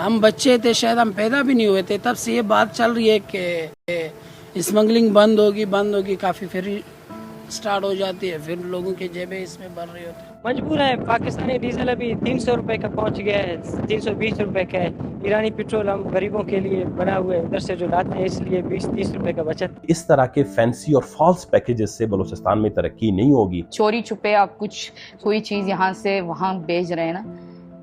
हम बच्चे थे, शायद हम पैदा भी नहीं हुए थे, तब से ये बात चल रही है कि स्मगलिंग बंद होगी काफ़ी, फिर स्टार्ट हो जाती है, फिर लोगों की जेबें इसमें भर रही होती है। मजबूर है। पाकिस्तानी डीजल अभी 300 रुपए का पहुंच गया है, 320 रुपए का है। ईरानी पेट्रोल हम गरीबों के लिए बना हुआ है, उधर से जो लाते हैं इसलिए 20-30 रुपए का बचत। इस तरह के फैंसी और फॉल्स पैकेजेस से बलूचिस्तान में तरक्की नहीं होगी। चोरी छुपे आप कुछ कोई चीज़ यहाँ से वहाँ भेज रहे हैं ना,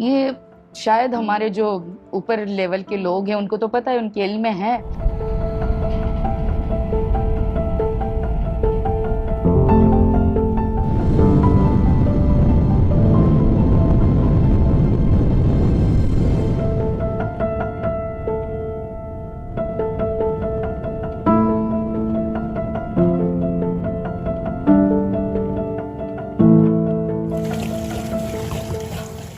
ये शायद हमारे जो ऊपर लेवल के लोग हैं उनको तो पता है, उनके इल्म में है।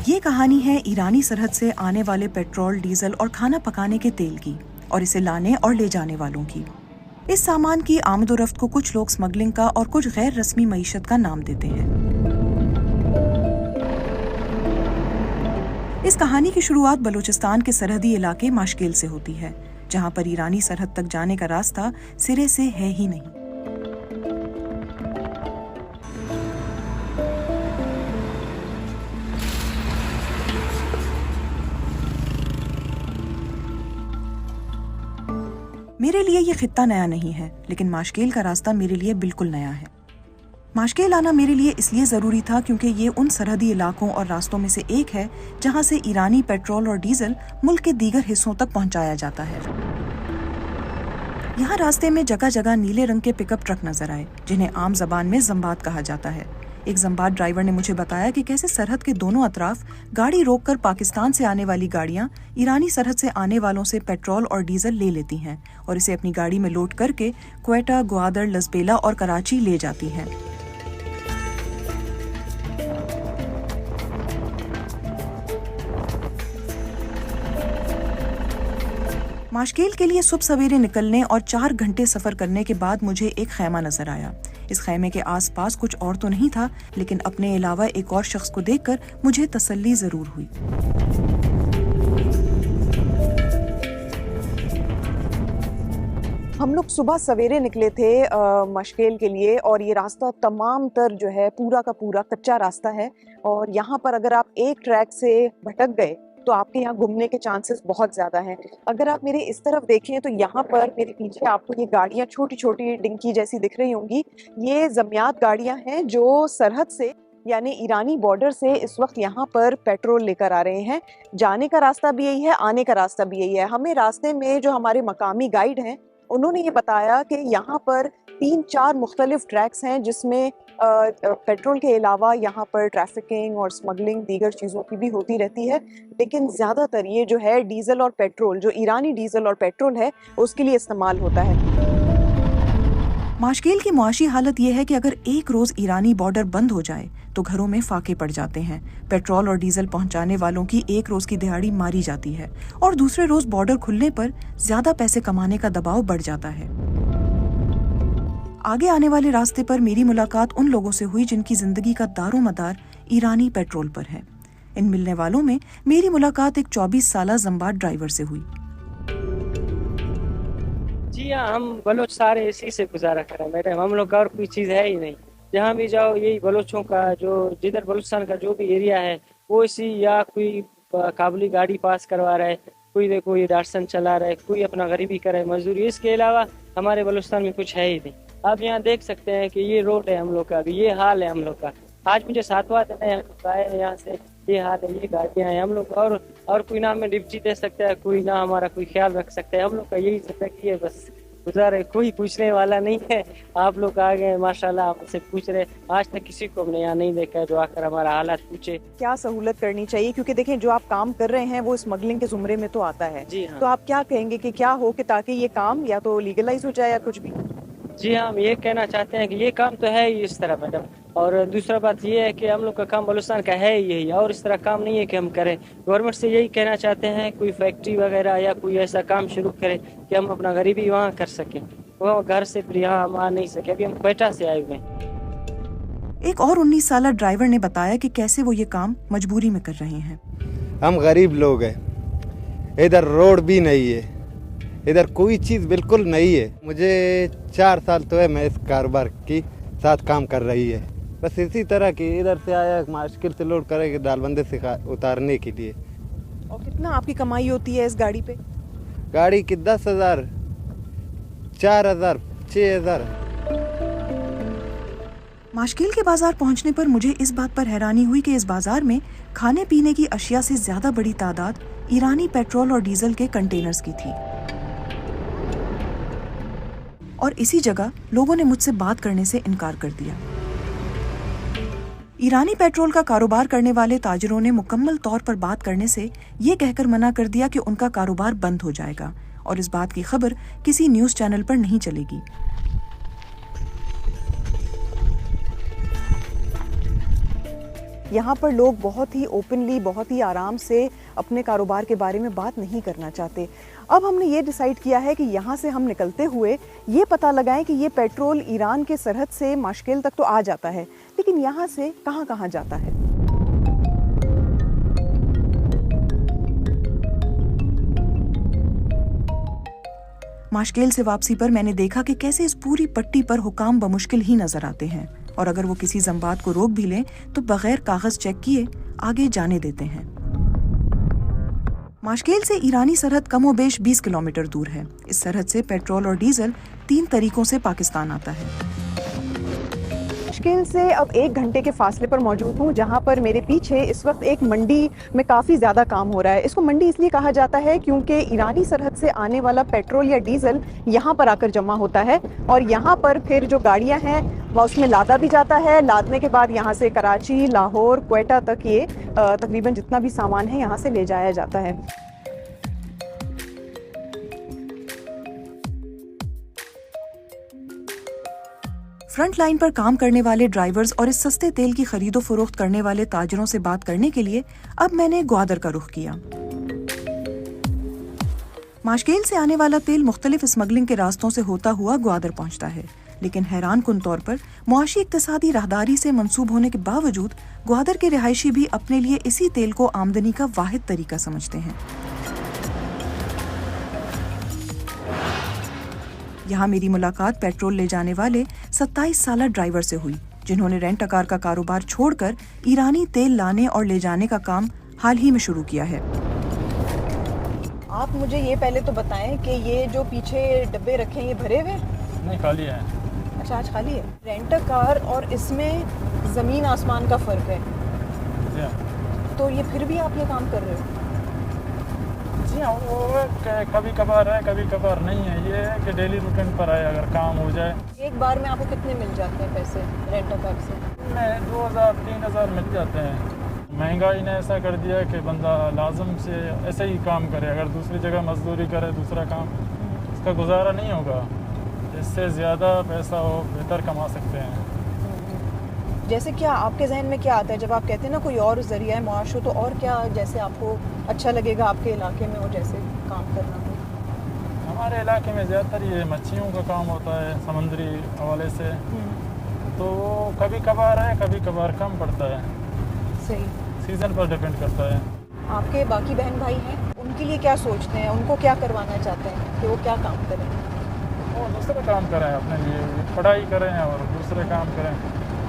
ये कहानी है ईरानी सरहद से आने वाले पेट्रोल, डीजल और खाना पकाने के तेल की, और इसे लाने और ले जाने वालों की। इस सामान की आमदोरफ्त को कुछ लोग स्मगलिंग का और कुछ गैर रस्मी मईशत का नाम देते हैं। इस कहानी की शुरुआत बलूचिस्तान के सरहदी इलाके माशकेल से होती है, जहां पर ईरानी सरहद तक जाने का रास्ता सिरे से है ही नहीं। मेरे लिए ये खित्ता नया नहीं है, लेकिन माशकेल का रास्ता मेरे लिए बिल्कुल नया है। माशकेल आना मेरे लिए इसलिए ज़रूरी था क्योंकि ये उन सरहदी इलाकों और रास्तों में से एक है जहां से ईरानी पेट्रोल और डीजल मुल्क के दीगर हिस्सों तक पहुंचाया जाता है। यहाँ रास्ते में जगह जगह नीले रंग के पिकअप ट्रक नजर आए, जिन्हें आम जबान में जम्बाद कहा जाता है। एक जम्बाद ड्राइवर ने मुझे बताया कि कैसे सरहद के दोनों अतराफ गाड़ी रोककर पाकिस्तान से आने वाली गाड़ियां ईरानी सरहद से आने वालों से पेट्रोल और डीजल ले लेती हैं और इसे अपनी गाड़ी में लोड करके क्वेटा, ग्वादर, लसबेला और कराची ले जाती हैं। माशकेल के लिए सुबह सवेरे निकलने और 4 घंटे सफर करने के बाद मुझे एक खैमा नजर आया। इस खैमे के आसपास कुछ और तो नहीं था, लेकिन अपने अलावा एक और शख्स को देखकर मुझे तसल्ली जरूर हुई। हम लोग सुबह सवेरे निकले थे माशकेल के लिए, और ये रास्ता तमाम तर जो है पूरा का पूरा कच्चा रास्ता है, और यहाँ पर अगर आप एक ट्रैक से भटक गए तो आपके यहाँ घूमने के चांसेस बहुत ज़्यादा हैं। अगर आप मेरे इस तरफ देखें तो यहाँ पर मेरे पीछे आपको ये गाड़ियाँ छोटी छोटी डिंकी जैसी दिख रही होंगी। ये ज़मियात गाड़ियाँ हैं जो सरहद से यानी ईरानी बॉर्डर से इस वक्त यहाँ पर पेट्रोल लेकर आ रहे हैं। जाने का रास्ता भी यही है, आने का रास्ता भी यही है। हमें रास्ते में जो हमारे मकामी गाइड हैं उन्होंने ये बताया कि यहाँ पर 3-4 मुख्तलिफ ट्रैक्स हैं जिसमें पेट्रोल के अलावा यहाँ पर ट्रैफिकिंग और स्मगलिंग दीगर चीज़ों की भी होती रहती है, लेकिन ज़्यादातर ये जो है डीजल और पेट्रोल, जो ईरानी डीजल और पेट्रोल है, उसके लिए इस्तेमाल होता है। माशकेल की मुआशी हालत यह है कि अगर एक रोज ईरानी बॉर्डर बंद हो जाए तो घरों में फाके पड़ जाते हैं। पेट्रोल और डीजल पहुंचाने वालों की एक रोज की दिहाड़ी मारी जाती है और दूसरे रोज बॉर्डर खुलने पर ज्यादा पैसे कमाने का दबाव बढ़ जाता है। आगे आने वाले रास्ते पर मेरी मुलाकात उन लोगों से हुई जिनकी जिंदगी का दारोमदार ईरानी पेट्रोल पर है। इन मिलने वालों में मेरी मुलाकात एक 24 साला जम्बाद ड्राइवर से हुई। जी हाँ, हम बलोच सारे इसी से गुजारा करें मैडम, हम लोग का और कोई चीज़ है ही नहीं। जहाँ भी जाओ यही बलोचों का, जो जिधर बलूचिस्तान का जो भी एरिया है वो इसी, या कोई काबुली गाड़ी पास करवा रहा है, कोई देखो ये दारसन चला रहा है, कोई अपना गरीबी कर रहा है, मजदूरी। इसके अलावा हमारे बलूचिस्तान में कुछ है ही नहीं। आप यहाँ देख सकते हैं कि ये रोड है हम लोग का, अभी ये हाल है हम लोग का। आज मुझे 7वां दिन है हम लोग आए हैं यहाँ से, ये हाल है, ये गाड़ियाँ हैं हम लोग। और कोई ना हमें डिप्टी दे सकता है, कोई ना हमारा कोई ख्याल रख सकता है। हम लोग का यही जिंदगी है, बस गुजारे, कोई पूछने वाला नहीं है। आप लोग आ गए माशाल्लाह, आपसे पूछ रहे। आज तक किसी को हमने यहाँ नहीं देखा है जो आकर हमारा हालात पूछे। क्या सहूलत करनी चाहिए, क्योंकि देखें जो आप काम कर रहे हैं वो स्मगलिंग के जुमरे में तो आता है। जी हाँ। तो आप क्या कहेंगे कि क्या हो कि ताकि ये काम या तो लीगलाइज हो जाए या कुछ भी? जी हाँ, हम ये कहना चाहते हैं कि ये काम तो है ही इस तरह मैडम, और दूसरा बात ये है कि हम लोग का काम बलूचिस्तान का है यही, और इस तरह काम नहीं है कि हम करें। गवर्नमेंट से यही कहना चाहते हैं कोई फैक्ट्री वगैरह या कोई ऐसा काम शुरू करें कि हम अपना गरीबी वहाँ कर सकें। वो घर से फिर यहाँ हम आ नहीं सके, अभी हम क्वेटा से आए हुए हैं। एक और 19 साला ड्राइवर ने बताया कि कैसे वो ये काम मजबूरी में कर रहे हैं। हम गरीब लोग हैं, इधर रोड भी नहीं है, इधर कोई चीज़ बिल्कुल नहीं है। मुझे 4 साल तो है मैं इस कारोबार की साथ काम कर रही है। बस इसी तरह की इधर से आया मुश्किल से लोड करेंगे डालबंदे से उतारने के लिए। और कितना आपकी कमाई होती है इस गाड़ी पे? गाड़ी की 10,000, 4,000, 6,000। माशकेल के बाजार पहुंचने पर मुझे इस बात पर हैरानी हुई कि इस बाजार में खाने पीने की अशिया से ज्यादा बड़ी तादाद ईरानी पेट्रोल और डीजल के कंटेनर्स की थी। और इसी जगह लोगों ने मुझसे बात करने से इनकार कर दिया। ईरानी पेट्रोल का कारोबार करने वाले ताजिरों ने मुकम्मल तौर पर बात करने से ये कहकर मना कर दिया कि उनका कारोबार बंद हो जाएगा और इस बात की खबर किसी न्यूज़ चैनल पर नहीं चलेगी। यहाँ पर लोग बहुत ही ओपनली, बहुत ही आराम से अपने कारोबार के बारे में बात नहीं करना चाहते। अब हमने ये डिसाइड किया है कि यहाँ से हम निकलते हुए ये पता लगाएं कि ये पेट्रोल ईरान के सरहद से माशकेल तक तो आ जाता है, लेकिन यहाँ से कहाँ कहाँ जाता है। माशकेल से वापसी पर मैंने देखा कि कैसे इस पूरी पट्टी पर हुकाम बमुश्किल ही नजर आते हैं और अगर वो किसी जम्बात को रोक भी लें तो बगैर कागज चेक किए आगे जाने देते हैं। माशकेल से ईरानी सरहद कमोबेश 20 किलोमीटर दूर है। इस सरहद से पेट्रोल और डीजल 3 तरीकों से पाकिस्तान आता है। माशकेल से अब 1 घंटे के फासले पर मौजूद हूँ, जहाँ पर मेरे पीछे इस वक्त एक मंडी में काफ़ी ज़्यादा काम हो रहा है। इसको मंडी इसलिए कहा जाता है क्योंकि ईरानी सरहद से आने वाला पेट्रोल या डीजल यहाँ पर आकर जमा होता है और यहाँ पर फिर जो गाड़ियाँ हैं वह उसमें लादा भी जाता है। लादने के बाद यहाँ से कराची, लाहौर, क्वेटा तक ये तकरीबन जितना भी सामान है यहाँ से ले जाया जाता है। फ्रंट लाइन पर काम करने वाले ड्राइवर्स और इस सस्ते तेल की खरीदो फरोख्त करने वाले ताजिरों से बात करने के लिए अब मैंने ग्वादर का रुख किया। माशकेल से आने वाला तेल मुख्तलिफ स्मगलिंग के रास्तों से होता हुआ ग्वादर पहुंचता है, लेकिन हैरान कुन तौर पर मुआशी इक्तिसादी राहदारी से मंसूब होने के बावजूद ग्वादर के रिहायशी भी अपने लिए इसी तेल को आमदनी का वाहिद तरीका समझते हैं। यहाँ मेरी मुलाकात पेट्रोल ले जाने वाले 27 साला ड्राइवर से हुई, जिन्होंने रेंट अ कार का कारोबार छोड़कर ईरानी तेल लाने और ले जाने का काम हाल ही में शुरू किया है। आप मुझे ये पहले तो बताएं कि ये जो पीछे डब्बे रखे हैं ये भरे हुए? नहीं, खाली है। अच्छा, आज खाली है। रेंट अ कार और इसमें ज़मीन आसमान का फ़र्क है। तो ये फिर भी आप ये काम कर रहे हो? जी हाँ, वो कभी कभार है, कभी कभार नहीं है। ये है कि डेली रूटीन पर है, अगर काम हो जाए। एक बार में आपको कितने मिल जाते हैं पैसे रेंट अ कार से? 2,000-3,000 मिल जाते हैं। महंगाई ने ऐसा कर दिया कि बंदा लाजम से ऐसे ही काम करे, अगर दूसरी जगह मजदूरी करे, दूसरा काम, उसका गुजारा नहीं होगा। इससे ज़्यादा पैसा हो बेहतर कमा सकते हैं। जैसे क्या आपके जहन में क्या आता है जब आप कहते हैं ना कोई और ज़रिया है मुआशो, तो और क्या जैसे आपको अच्छा लगेगा आपके इलाके में और जैसे काम करना हो? हमारे इलाके में ज़्यादातर ये मच्छियों का काम होता है समुद्री हवाले से, तो वो कभी कभार है, कभी कभार कम पड़ता है। सही, सीज़न पर डिपेंड करता है। आपके बाकी बहन भाई हैं, उनके लिए क्या सोचते हैं? उनको क्या करवाना चाहते हैं कि वो क्या काम करें? वो दूसरे काम करें, अपने लिए पढ़ाई करें और दूसरे काम करें।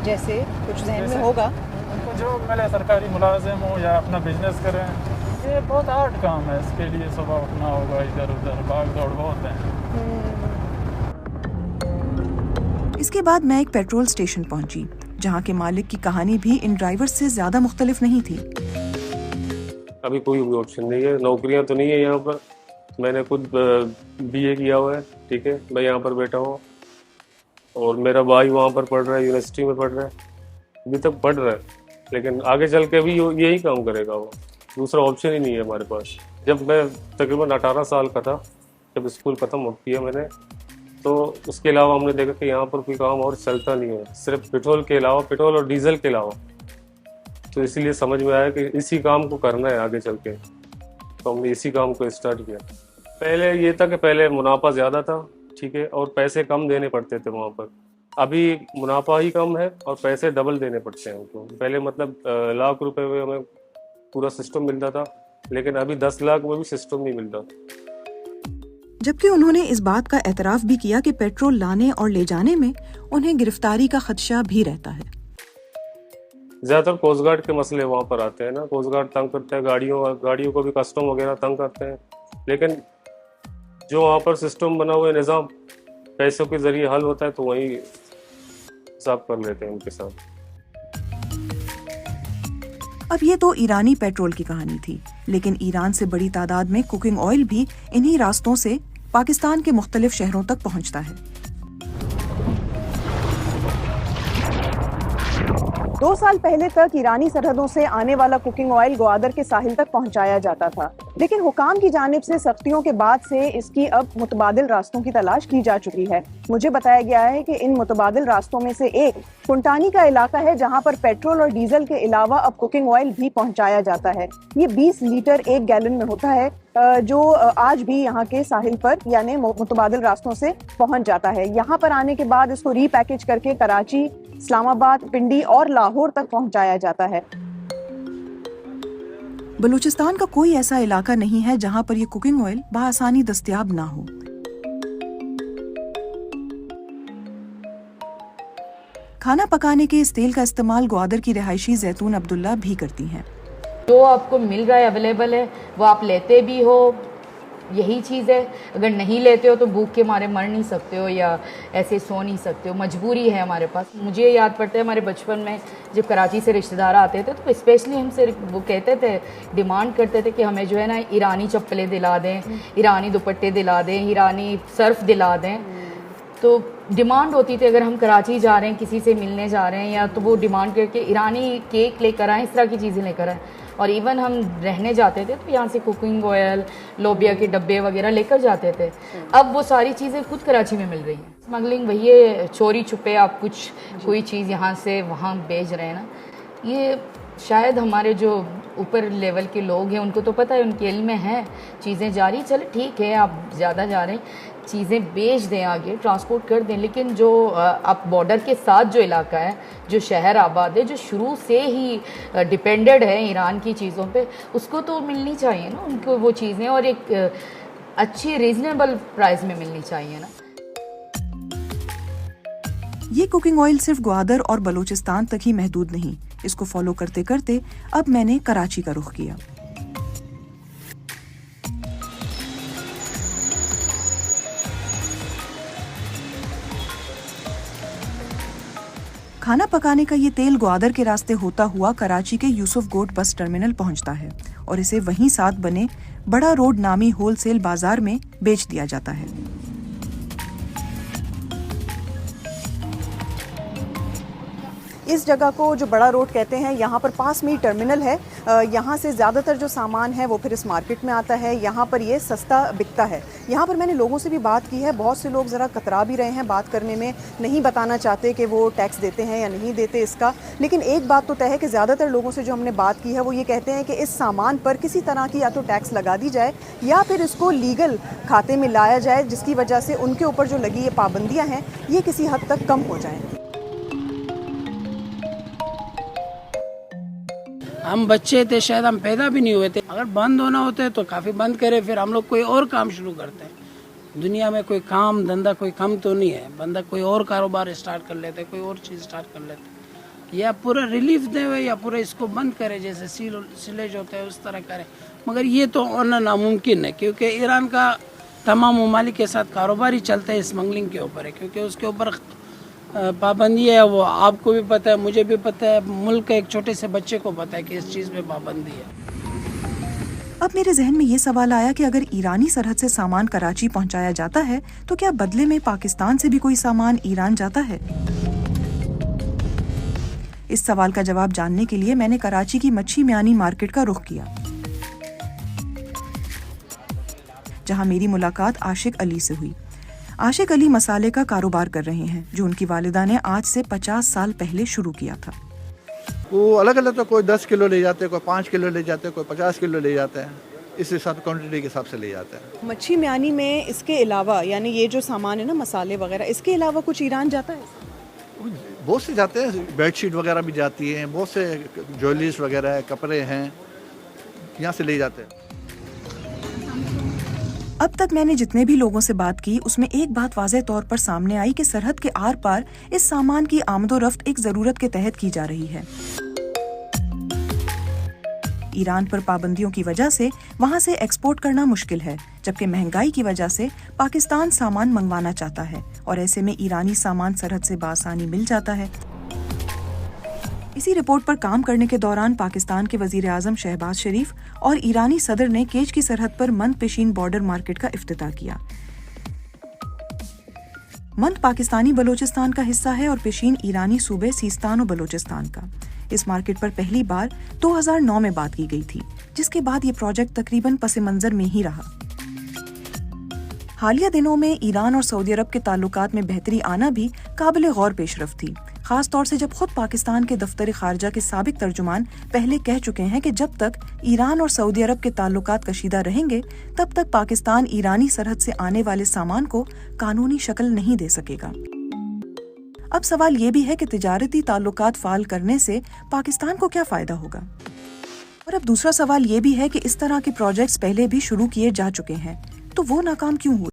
जैसे कुछ जहन में होगा? उनको जो मिले, सरकारी मुलाजिम हो या अपना बिजनेस करें। ये बहुत हार्ड काम है, इसके लिए सुबह उठना होगा, इधर उधर भाग दौड़ बहुत है। इसके बाद मैं एक पेट्रोल स्टेशन पहुंची, जहां के मालिक की कहानी भी इन ड्राइवर्स से ज्यादा मुख्तलिफ नहीं थी। अभी कोई भी ऑप्शन नहीं है, नौकरियां तो नहीं है यहाँ पर। मैंने खुद BA किया हुआ है, ठीक है, मैं यहाँ पर बैठा हूँ और मेरा भाई वहाँ पर पढ़ रहा है, यूनिवर्सिटी में पढ़ रहा है, अभी तक पढ़ रहा है, लेकिन आगे चल के भी यही काम करेगा वो। दूसरा ऑप्शन ही नहीं है हमारे पास। जब मैं तकरीबन 18 साल का था, जब स्कूल ख़त्म किया मैंने, तो उसके अलावा हमने देखा कि यहाँ पर कोई काम और चलता नहीं है, सिर्फ पेट्रोल के अलावा, पेट्रोल और डीजल के अलावा। तो इसीलिए समझ में आया कि इसी काम को करना है आगे चल के, तो हमने इसी काम को स्टार्ट किया। पहले ये था कि पहले मुनाफा ज़्यादा था, ठीक है, और पैसे कम देने पड़ते थे वहाँ पर। अभी मुनाफा ही कम है और पैसे डबल देने पड़ते हैं उनको। पहले मतलब लाख रुपए में हमें पूरा सिस्टम मिलता था, लेकिन अभी 10 लाख में भी सिस्टम नहीं मिल रहा। जबकि उन्होंने इस बात का एतराफ भी किया कि पेट्रोल लाने और ले जाने में उन्हें गिरफ्तारी का खदशा भी रहता है। ज्यादातर कोस्ट गार्ड के मसले वहाँ पर आते हैं ना, कोस्ट गार्ड तंग करते हैं, गाड़ियों को भी कस्टम वगैरह तंग करते हैं। लेकिन जो वहाँ पर सिस्टम बना हुआ है, निज़ाम पैसों के जरिए हल होता है, तो वही हिसाब कर लेते हैं उनके साथ। अब ये तो ईरानी पेट्रोल की कहानी थी, लेकिन ईरान से बड़ी तादाद में कुकिंग ऑयल भी इन्हीं रास्तों से पाकिस्तान के मुख्तलिफ शहरों तक पहुंचता है। 2 साल पहले तक ईरानी सरहदों से आने वाला कुकिंग ऑयल ग्वादर के साहिल तक पहुंचाया जाता था, लेकिन हुकाम की जानिब से सख्तियों के बाद से इसकी अब मुतबादिल रास्तों की तलाश की जा चुकी है। मुझे बताया गया है कि इन मुतबादिल रास्तों में से एक कुंटानी का इलाका है, जहां पर पेट्रोल और डीजल के अलावा अब कुकिंग ऑयल भी पहुंचाया जाता है। ये 20 लीटर 1 गैलन में होता है, जो आज भी यहाँ के साहिल पर यानी मुतबादिल रास्तों से पहुंच जाता है। यहाँ पर आने के बाद इसको रीपैकेज करके कराची, इस्लामाबाद, पिंडी और लाहौर तक पहुंचाया जाता है। बलूचिस्तान का कोई ऐसा इलाका नहीं है जहां पर ये कुकिंग ऑयल बआसानी दस्तयाब ना हो। खाना पकाने के इस तेल का इस्तेमाल ग्वादर की रिहायशी जैतून अब्दुल्ला भी करती हैं। जो आपको मिल रहा है, अवेलेबल है, वो आप लेते भी हो, यही चीज़ है। अगर नहीं लेते हो तो भूख के मारे मर नहीं सकते हो या ऐसे सो नहीं सकते हो, मजबूरी है हमारे पास। मुझे याद पड़ता है हमारे बचपन में जब कराची से रिश्तेदार आते थे तो स्पेशली हमसे वो कहते थे, डिमांड करते थे कि हमें जो है ना ईरानी चप्पलें दिला दें, ईरानी दुपट्टे दिला दें, ईरानी सर्फ दिला दें। तो डिमांड होती थी, अगर हम कराची जा रहे हैं, किसी से मिलने जा रहे हैं, या तो वो डिमांड करके ईरानी केक लेकर आएँ, इस तरह की चीज़ें लेकर आएँ। और इवन हम रहने जाते थे तो यहाँ से कुकिंग ऑयल, लोबिया के डब्बे वगैरह लेकर जाते थे। अब वो सारी चीज़ें खुद कराची में मिल रही हैं। स्मगलिंग वही है, चोरी छुपे आप कुछ कोई चीज़ यहाँ से वहाँ भेज रहे हैं ना, ये शायद हमारे जो ऊपर लेवल के लोग हैं उनको तो पता है, उनके इल्म में है चीज़ें जारी, चले ठीक है आप ज़्यादा जा रहे हैं, चीज़ें बेच दें, आगे ट्रांसपोर्ट कर दें। लेकिन जो आप बॉर्डर के साथ जो इलाका है, जो शहर आबाद है, जो शुरू से ही डिपेंडेड है ईरान की चीज़ों पे, उसको तो मिलनी चाहिए ना उनको वो चीज़ें, और एक अच्छी रीजनेबल प्राइस में मिलनी चाहिए ना। ये कुकिंग ऑयल सिर्फ ग्वादर और बलूचिस्तान तक ही महदूद नहीं। इसको फॉलो करते करते अब मैंने कराची का रुख किया। खाना पकाने का ये तेल ग्वादर के रास्ते होता हुआ कराची के यूसुफ गोट बस टर्मिनल पहुंचता है और इसे वहीं साथ बने बड़ा रोड नामी होलसेल बाजार में बेच दिया जाता है। इस जगह को जो बड़ा रोड कहते हैं, यहाँ पर पास में ही टर्मिनल है। यहाँ से ज़्यादातर जो सामान है वो फिर इस मार्केट में आता है। यहाँ पर ये सस्ता बिकता है। यहाँ पर मैंने लोगों से भी बात की है, बहुत से लोग ज़रा कतरा भी रहे हैं बात करने में, नहीं बताना चाहते कि वो टैक्स देते हैं या नहीं देते इसका। लेकिन एक बात तो तय है कि ज़्यादातर लोगों से जो हमने बात की है वो ये कहते हैं कि इस सामान पर किसी तरह की या तो टैक्स लगा दी जाए या फिर इसको लीगल खाते में लाया जाए, जिसकी वजह से उनके ऊपर जो लगी ये पाबंदियाँ हैं ये किसी हद तक कम हो जाएँ। हम बच्चे थे, शायद हम पैदा भी नहीं हुए थे। अगर बंद होना होता है तो काफ़ी बंद करे, फिर हम लोग कोई और काम शुरू करते हैं। दुनिया में कोई काम धंधा कोई कम तो नहीं है, बंदा कोई और कारोबार स्टार्ट कर लेते, कोई और चीज़ स्टार्ट कर लेते, या पूरा रिलीफ दे हुए या पूरा इसको बंद करे, जैसे सिलेज होता है उस तरह करे। मगर ये तो होना नामुमकिन है, क्योंकि ईरान का तमाम ममालिक के साथ कारोबार ही चलता है स्मगलिंग के ऊपर है, क्योंकि उसके ऊपर पाबंदी है। वो आपको भी पता है, मुझे भी पता है, मुल्क के एक छोटे से बच्चे को पता है कि इस चीज़ पे पाबंदी है। अब मेरे जहन में ये सवाल आया कि अगर ईरानी सरहद से सामान कराची पहुंचाया जाता है तो क्या बदले में पाकिस्तान से भी कोई सामान ईरान जाता है? इस सवाल का जवाब जानने के लिए मैंने कराची की मच्छी म्यानी मार्केट का रुख किया, जहां मेरी मुलाकात आशिक अली से हुई। आशिक अली मसाले का कारोबार कर रहे हैं, जो उनकी वालिदा ने आज से 50 साल पहले शुरू किया था। वो अलग अलग, तो कोई 10 किलो ले जाते हैं, कोई 5 किलो ले जाते हैं, कोई 50 किलो ले जाते हैं, इस हिसाब क्वान्टिटी के हिसाब से ले जाते हैं। मच्छी म्यानी में इसके अलावा यानी ये जो सामान है ना, मसाले वगैरह, इसके अलावा कुछ ईरान जाता है? बहुत से जाते हैं, बेडशीट वगैरह भी जाती हैं, बहुत से ज्वेलरीज वगैरह कपड़े हैं, यहाँ से ले जाते हैं। अब तक मैंने जितने भी लोगों से बात की उसमें एक बात वाज़ेह तौर पर सामने आई कि सरहद के आर पार इस सामान की आमदोरफ्त एक जरूरत के तहत की जा रही है। ईरान पर पाबंदियों की वजह से वहां से एक्सपोर्ट करना मुश्किल है, जबकि महंगाई की वजह से पाकिस्तान सामान मंगवाना चाहता है और ऐसे में ईरानी सामान सरहद से बासानी मिल जाता है। इसी रिपोर्ट पर काम करने के दौरान पाकिस्तान के वजीर आजम शहबाज शरीफ और ईरानी सदर ने केच की सरहद पर मंद पेशीन बॉर्डर मार्केट का इफ्तिताह किया। मंद पाकिस्तानी बलोचिस्तान का हिस्सा है और पेशीन ईरानी सूबे सीस्तान और बलोचिस्तान का। इस मार्केट पर पहली बार 2009 में बात की गई थी, जिसके बाद ये प्रोजेक्ट तकरीबन पस मंजर में ही रहा। हालिया दिनों में ईरान और सऊदी अरब के ताल्लुकात में बेहतरी आना भी काबिल गौर पेशरफ थी, खास तौर से जब खुद पाकिस्तान के दफ्तर खारजा के साबिक तर्जुमान पहले कह चुके हैं कि जब तक ईरान और सऊदी अरब के ताल्लुकात कशीदा रहेंगे तब तक पाकिस्तान ईरानी सरहद से आने वाले सामान को कानूनी शक्ल नहीं दे सकेगा। अब सवाल ये भी है कि तिजारती ताल्लुकात फाल करने से पाकिस्तान को क्या फायदा होगा। और अब दूसरा सवाल ये भी है कि इस तरह के प्रोजेक्ट्स पहले भी शुरू किए जा चुके हैं, तो वो नाकाम क्यों हुए।